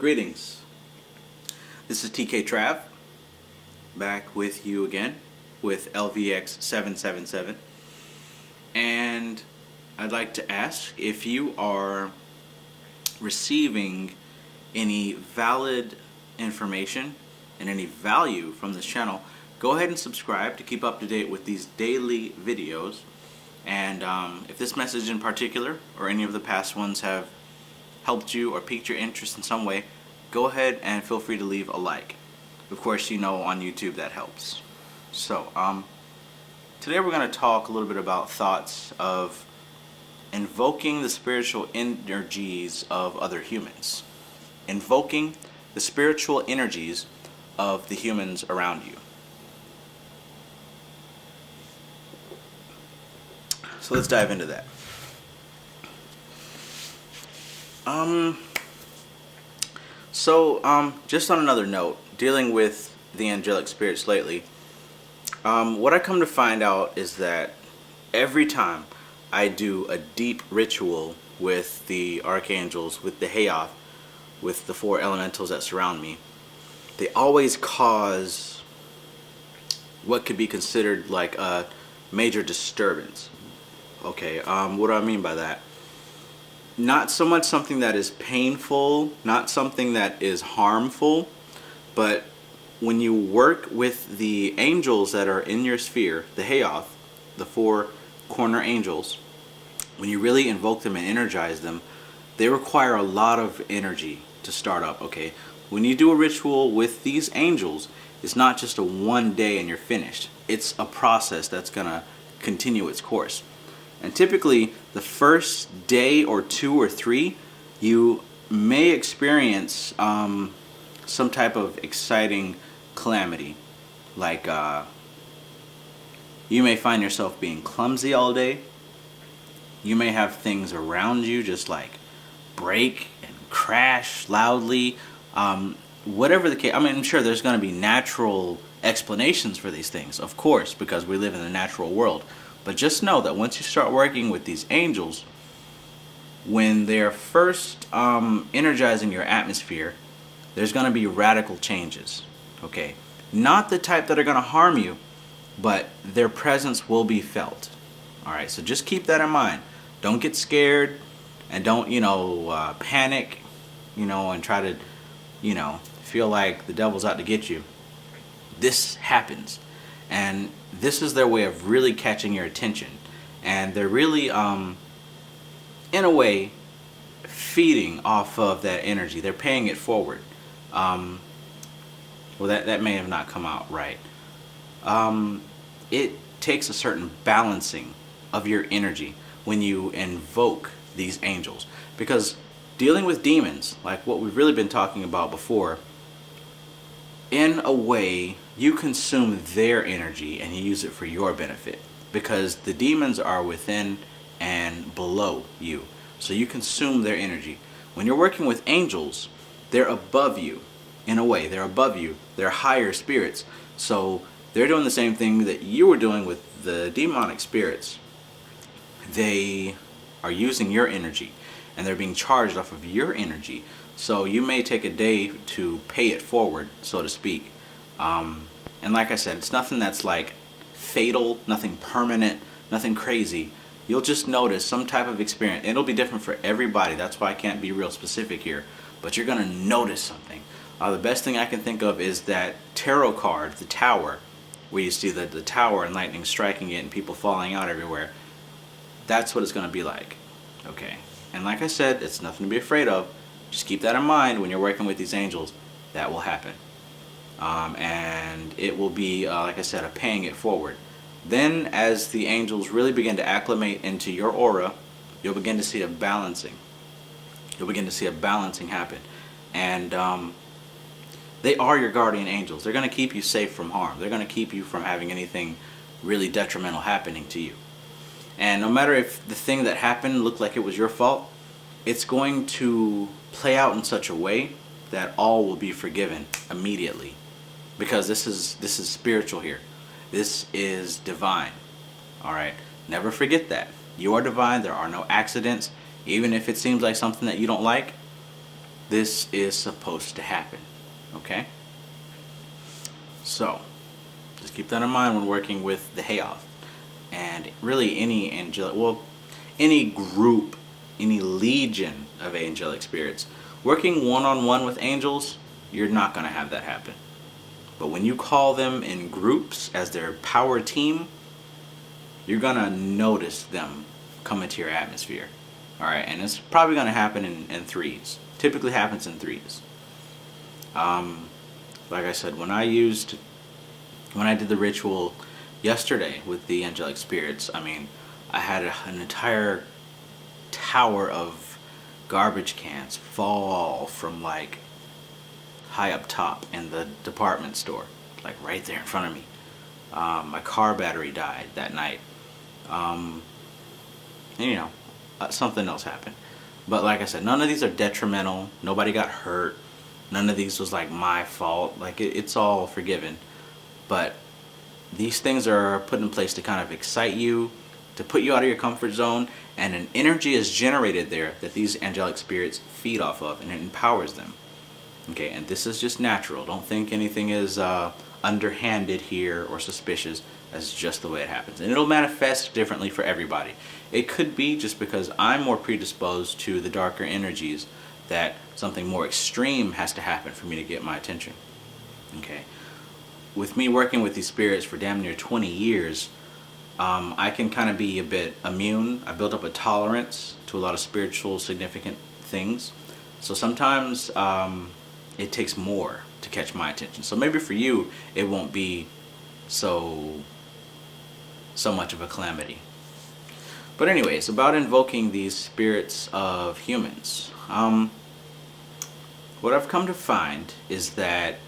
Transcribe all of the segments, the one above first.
Greetings. This is TKTRAV back with you again with LVX777, and I'd like to ask if you are receiving any valid information and any value from this channel. Go ahead and subscribe to keep up to date with these daily videos. And if this message in particular or any of the past ones have helped you or piqued your interest in some way, go ahead and feel free to leave a like. Of course, you know, on YouTube that helps. So today we're going to talk a little bit about thoughts of invoking the spiritual energies of other humans. Invoking the spiritual energies of the humans around you. So let's dive into that. Just on another note, dealing with the angelic spirits lately, what I come to find out is that every time I do a deep ritual with the archangels, with the Hayoth, with the four elementals that surround me, they always cause what could be considered like a major disturbance. Okay, what do I mean by that? Not so much something that is painful, not something that is harmful, but when you work with the angels that are in your sphere, the Hayoth, the four corner angels, when you really invoke them and energize them, they require a lot of energy to start up, okay? When you do a ritual with these angels, it's not just a one day and you're finished. It's a process that's gonna continue its course. And typically, the first day or two or three, you may experience some type of exciting calamity. Like, you may find yourself being clumsy all day. You may have things around you just like break and crash loudly. Whatever the case, I mean, I'm sure there's going to be natural explanations for these things, of course, because we live in the natural world. But just know that once you start working with these angels, when they're first energizing your atmosphere, there's going to be radical changes. Okay, not the type that are going to harm you, but their presence will be felt. All right, so just keep that in mind. Don't get scared, and don't panic, and try to feel like the devil's out to get you. This happens. And this is their way of really catching your attention. And they're really, in a way, feeding off of that energy. They're paying it forward. Well, that may have not come out right. It takes a certain balancing of your energy when you invoke these angels. Because dealing with demons, like what we've really been talking about before, in a way, you consume their energy and you use it for your benefit, because the demons are within and below you. So you consume their energy. When you're working with angels, they're above you. In a way, they're above you. They're higher spirits. So they're doing the same thing that you were doing with the demonic spirits. They are using your energy, and they're being charged off of your energy. So you may take a day to pay it forward, so to speak. And like I said, it's nothing that's like fatal, nothing permanent, nothing crazy. You'll just notice some type of experience. It'll be different for everybody. That's why I can't be real specific here. But you're going to notice something. The best thing I can think of is that tarot card, the tower, where you see the tower and lightning striking it and people falling out everywhere. That's what it's going to be like. Okay. And like I said, it's nothing to be afraid of. Just keep that in mind when you're working with these angels. That will happen. And it will be, like I said, a paying it forward. Then as the angels really begin to acclimate into your aura, you'll begin to see a balancing. You'll begin to see a balancing happen. And they are your guardian angels. They're going to keep you safe from harm. They're going to keep you from having anything really detrimental happening to you. And no matter if the thing that happened looked like it was your fault, it's going to play out in such a way that all will be forgiven immediately. Because this is spiritual here. This is divine. Alright? Never forget that. You are divine. There are no accidents. Even if it seems like something that you don't like, this is supposed to happen. Okay? So, just keep that in mind when working with the Hayoth. And really any angelic, well, any group, any legion of angelic spirits. Working one-on-one with angels, you're not going to have that happen. But when you call them in groups as their power team, you're going to notice them come into your atmosphere. Alright, and it's probably going to happen in threes. Typically happens in threes. Like I said, when I did the ritual yesterday with the angelic spirits, I mean, I had an entire tower of garbage cans fall from like high up top in the department store, like right there in front of me. My car battery died that night. And you know, something else happened. But like I said, none of these are detrimental. Nobody got hurt. None of these was like my fault. Like it's all forgiven. But these things are put in place to kind of excite you, to put you out of your comfort zone, and an energy is generated there that these angelic spirits feed off of, and it empowers them. Okay, and this is just natural. Don't think anything is underhanded here or suspicious. That's just the way it happens. And it'll manifest differently for everybody. It could be just because I'm more predisposed to the darker energies that something more extreme has to happen for me to get my attention. Okay. With me working with these spirits for damn near 20 years, I can kind of be a bit immune. I built up a tolerance to a lot of spiritual significant things. So sometimes it takes more to catch my attention. So maybe for you, it won't be so much of a calamity. But anyways, about invoking these spirits of humans. What I've come to find is that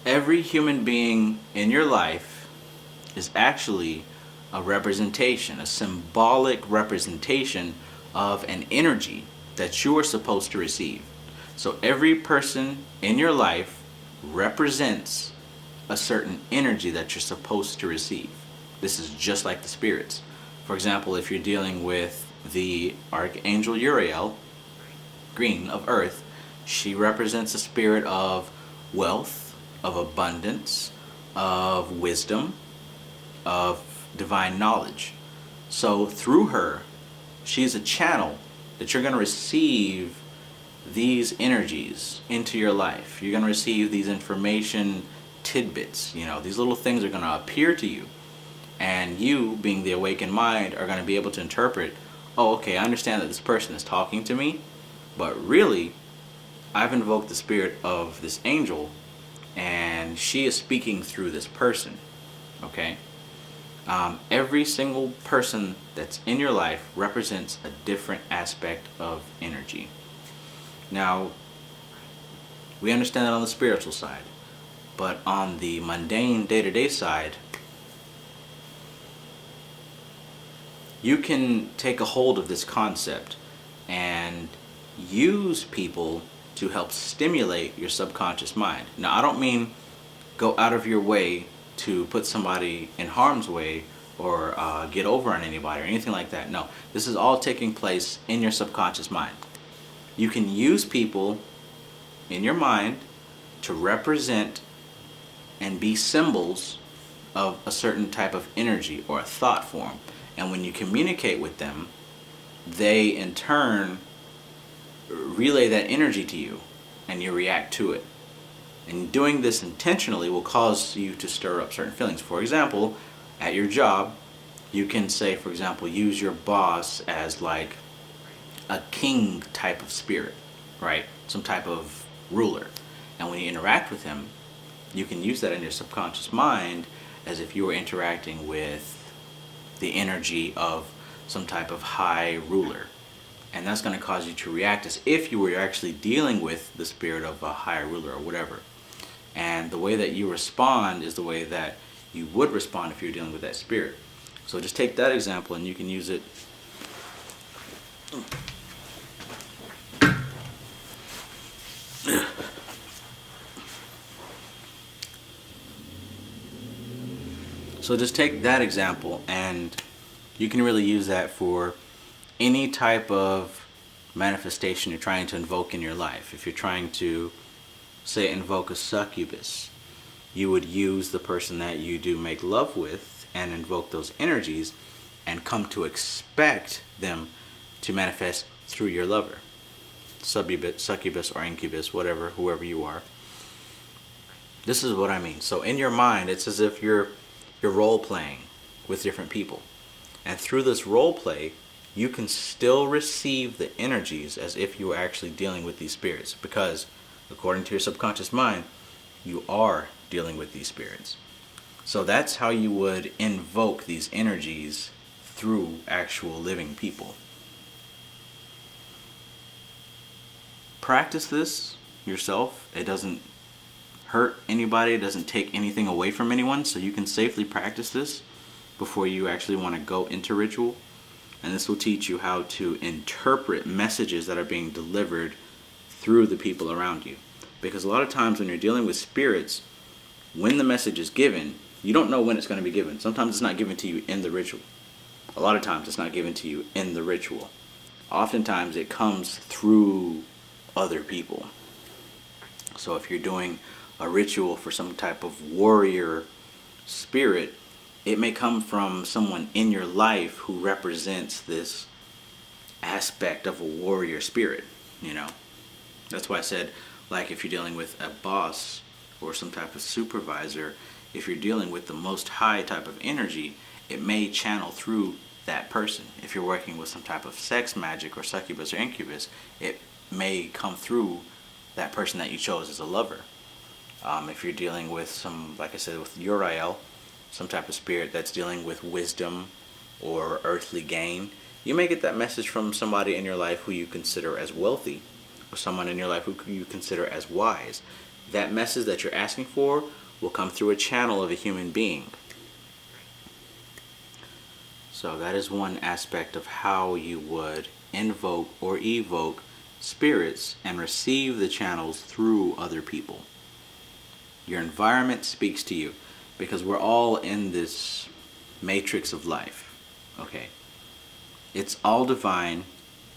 every human being in your life is actually a representation, a symbolic representation of an energy that you are supposed to receive. So every person in your life represents a certain energy that you're supposed to receive. This is just like the spirits. For example, if you're dealing with the Archangel Uriel, green of Earth, she represents a spirit of wealth, of abundance, of wisdom, of divine knowledge. So through her, she's a channel that you're going to receive these energies into your life. You're going to receive these information tidbits. You know, these little things are going to appear to you. And you, being the awakened mind, are going to be able to interpret, oh, okay, I understand that this person is talking to me, but really, I've invoked the spirit of this angel, and she is speaking through this person. Okay? Every single person that's in your life represents a different aspect of energy. Now, we understand that on the spiritual side, but on the mundane day-to-day side, you can take a hold of this concept and use people to help stimulate your subconscious mind. Now, I don't mean go out of your way to put somebody in harm's way or get over on anybody or anything like that. No, this is all taking place in your subconscious mind. You can use people in your mind to represent and be symbols of a certain type of energy or a thought form. And when you communicate with them, they in turn relay that energy to you and you react to it. And doing this intentionally will cause you to stir up certain feelings. For example, at your job, you can say, for example, use your boss as like a king type of spirit, right? Some type of ruler. And when you interact with him, you can use that in your subconscious mind as if you were interacting with the energy of some type of high ruler. And that's going to cause you to react as if you were actually dealing with the spirit of a higher ruler or whatever. And the way that you respond is the way that you would respond if you're dealing with that spirit. So just take that example and you can use it. So just take that example and you can really use that for any type of manifestation you're trying to invoke in your life. If you're trying to, say, invoke a succubus, you would use the person that you do make love with and invoke those energies and come to expect them to manifest through your lover. Succubus or incubus, whatever, whoever you are. This is what I mean. So in your mind, it's as if you're role playing with different people. And through this role play, you can still receive the energies as if you were actually dealing with these spirits. Because according to your subconscious mind, you are dealing with these spirits. So that's how you would invoke these energies through actual living people. Practice this yourself. It doesn't hurt anybody. It doesn't take anything away from anyone. So you can safely practice this before you actually want to go into ritual. And this will teach you how to interpret messages that are being delivered through the people around you. Because a lot of times when you're dealing with spirits, when the message is given, you don't know when it's going to be given. Sometimes it's not given to you in the ritual. A lot of times it's not given to you in the ritual. Oftentimes it comes through other people. So if you're doing a ritual for some type of warrior spirit, it may come from someone in your life who represents this aspect of a warrior spirit, you know. That's why I said, like, if you're dealing with a boss or some type of supervisor, if you're dealing with the most high type of energy, it may channel through that person. If you're working with some type of sex magic or succubus or incubus, it may come through that person that you chose as a lover. If you're dealing with some, like I said, with Uriel, some type of spirit that's dealing with wisdom or earthly gain, you may get that message from somebody in your life who you consider as wealthy, or someone in your life who you consider as wise. That message that you're asking for will come through a channel of a human being. So that is one aspect of how you would invoke or evoke spirits and receive the channels through other people. Your environment speaks to you, because we're all in this matrix of life. Okay, it's all divine,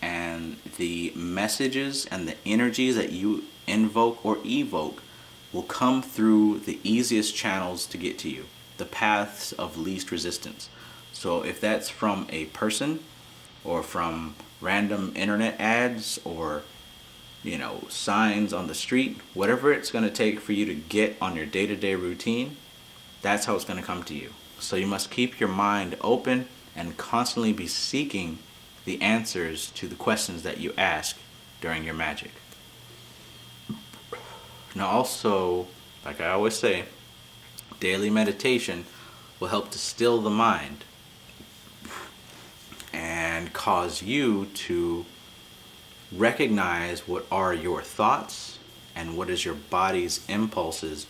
and the messages and the energies that you invoke or evoke will come through the easiest channels to get to you, the paths of least resistance. So if that's from a person, or from random internet ads, or signs on the street, whatever it's going to take for you to get on your day-to-day routine, that's how it's going to come to you. So you must keep your mind open and constantly be seeking the answers to the questions that you ask during your magic. Now also, like I always say, daily meditation will help to still the mind and cause you to recognize what are your thoughts and what is your body's impulses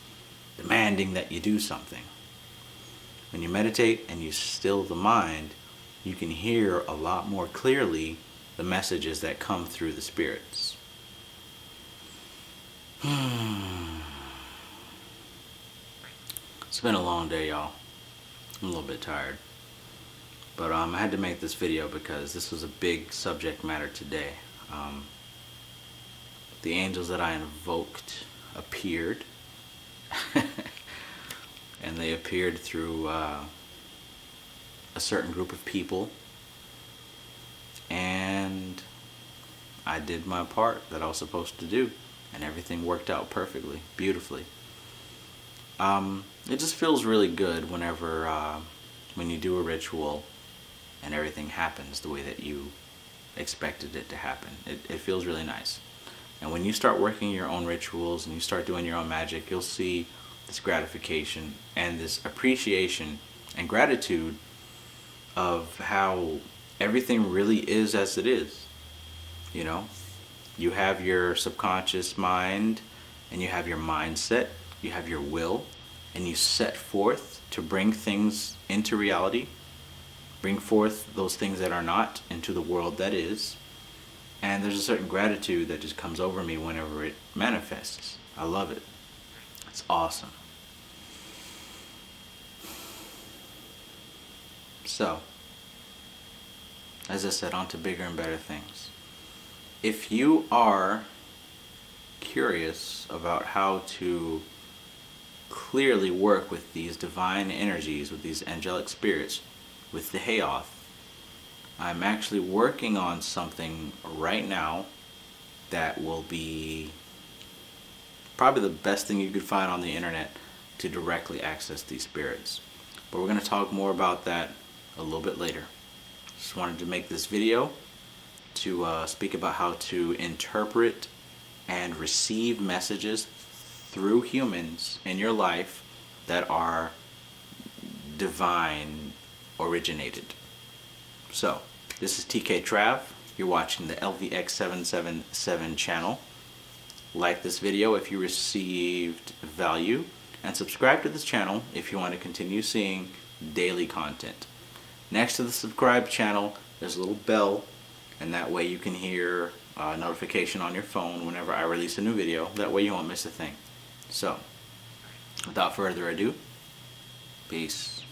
demanding that you do something. When you meditate and you still the mind, you can hear a lot more clearly the messages that come through the spirits. It's been a long day, y'all. I'm a little bit tired. But I had to make this video because this was a big subject matter today. The angels that I invoked appeared. And they appeared through a certain group of people. And I did my part that I was supposed to do. And everything worked out perfectly, beautifully. It just feels really good whenever, when you do a ritual and everything happens the way that you expected it to happen. It feels really nice. And when you start working your own rituals and you start doing your own magic, you'll see this gratification and this appreciation and gratitude of how everything really is as it is. You know, you have your subconscious mind and you have your mindset, you have your will, and you set forth to bring things into reality, bring forth those things that are not into the world that is. And there's a certain gratitude that just comes over me whenever it manifests. I love it. It's awesome. So, as I said, on to bigger and better things. if you are curious about how to clearly work with these divine energies, with these angelic spirits, with the Hayoth, I'm actually working on something right now that will be probably the best thing you could find on the internet to directly access these spirits. But we're going to talk more about that a little bit later. Just wanted to make this video to speak about how to interpret and receive messages through humans in your life that are divine originated. So, this is TKTRAV. You're watching the LVX777 channel. Like this video if you received value, and subscribe to this channel if you want to continue seeing daily content. Next to the subscribe channel, there's a little bell, and that way you can hear a notification on your phone whenever I release a new video. That way you won't miss a thing. So, without further ado, peace.